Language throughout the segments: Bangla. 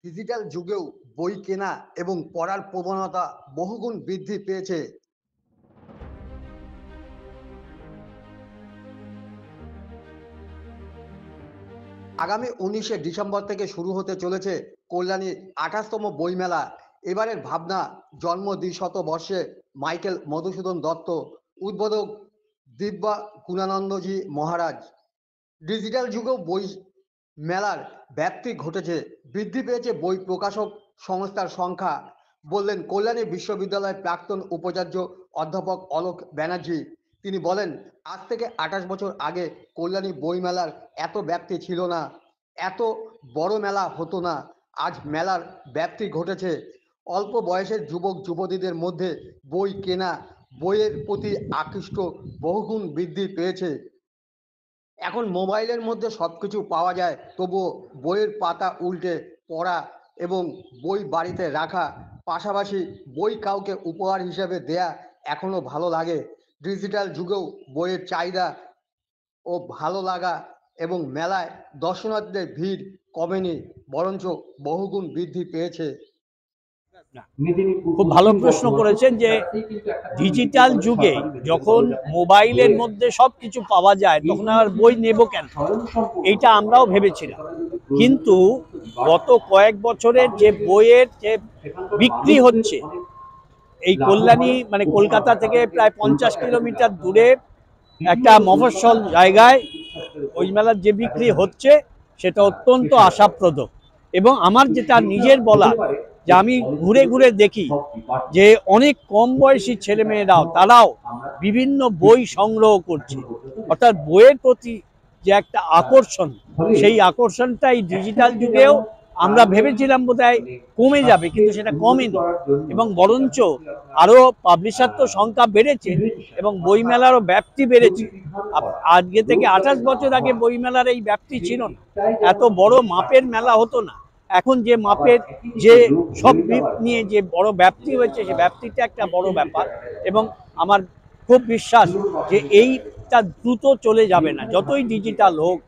ডিজিটাল যুগেও বই কেনা এবং পড়ার প্রবণতা বহুগুণ বৃদ্ধি পেয়েছে। আগামী 19শে ডিসেম্বর থেকে শুরু হতে চলেছে কল্যাণীর 28তম বইমেলা। এবারের ভাবনা জন্ম দ্বিশতবর্ষে মাইকেল মধুসূদন দত্ত, উদ্বোধক দিব্যা গুণানন্দজি মহারাজ। ডিজিটাল যুগেও বই মেলার ব্যাপ্তি ঘটেছে, বৃদ্ধি পেয়েছে বই প্রকাশক সংস্থার সংখ্যা, বললেন কল্যাণী বিশ্ববিদ্যালয়ের প্রাক্তন উপাচার্য অধ্যাপক অলোক ব্যানার্জি। তিনি বলেন, আজ থেকে 28 বছর আগে কল্যাণী বইমেলার এত ব্যাপ্তি ছিল না, এত বড় মেলা হতো না। আজ মেলার ব্যাপ্তি ঘটেছে। অল্প বয়সের যুবক যুবতীদের মধ্যে বই কেনা, বইয়ের প্রতি আকৃষ্ট বহুগুণ বৃদ্ধি পেয়েছে। এখন মোবাইলের মধ্যে সব কিছু পাওয়া যায়, তবুও বইয়ের পাতা উল্টে পড়া এবং বই বাড়িতে রাখা, পাশাপাশি বই কাউকে উপহার হিসেবে দেয়া এখনও ভালো লাগে। ডিজিটাল যুগেও বইয়ের চাহিদা ও ভালো লাগা এবং মেলায় দর্শনার্থীদের ভিড় কমেনি, বরঞ্চ বহুগুণ বৃদ্ধি পেয়েছে। খুব ভালো প্রশ্ন করেছেন যে ডিজিটাল যুগে যখন মোবাইলের মধ্যে সবকিছু পাওয়া যায় তখন আর বই নেব কেন, এইটা আমরাও ভেবেছিলাম। কিন্তু গত কয়েক বছরের যে বইয়ের যে বিক্রি হচ্ছে, এই কল্যাণী মানে কলকাতা থেকে প্রায় 50 কিলোমিটার দূরে একটা মফস্বল জায়গায় ওই মেলার যে বিক্রি হচ্ছে সেটা অত্যন্ত আশাপ্রদ। এবং আমার যেটা নিজের বলা, যে আমি ঘুরে ঘুরে দেখি যে অনেক কম বয়সী ছেলেমেয়েরাও তারাও বিভিন্ন বই সংগ্রহ করছে। অর্থাৎ বইয়ের প্রতি যে একটা আকর্ষণ, সেই আকর্ষণটা এই ডিজিটাল যুগেও আমরা ভেবেছিলাম বোধহয় কমে যাবে, কিন্তু সেটা কমেনি এবং বরঞ্চ আরও পাবলিশার তো সংখ্যা বেড়েছে এবং বইমেলারও ব্যাপ্তি বেড়েছে। আজকে থেকে 28 বছর আগে বইমেলার এই ব্যাপ্তি ছিল না, এত বড় মাপের মেলা হতো না। এখন যে মাপের যে সব নিয়ে যে বড় ব্যাপ্তি হয়েছে, সে ব্যাপ্তিটা একটা বড় ব্যাপার এবং আমার খুব বিশ্বাস যে এইটা দ্রুত চলে যাবে না। যতই ডিজিটাল হোক,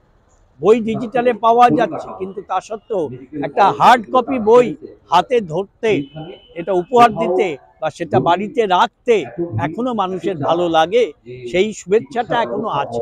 বই ডিজিটালে পাওয়া যাচ্ছে, কিন্তু তা সত্ত্বেও একটা হার্ড কপি বই হাতে ধরতে, এটা উপহার দিতে বা সেটা বাড়িতে রাখতে এখনো মানুষের ভালো লাগে, সেই শুভেচ্ছাটা এখনো আছে।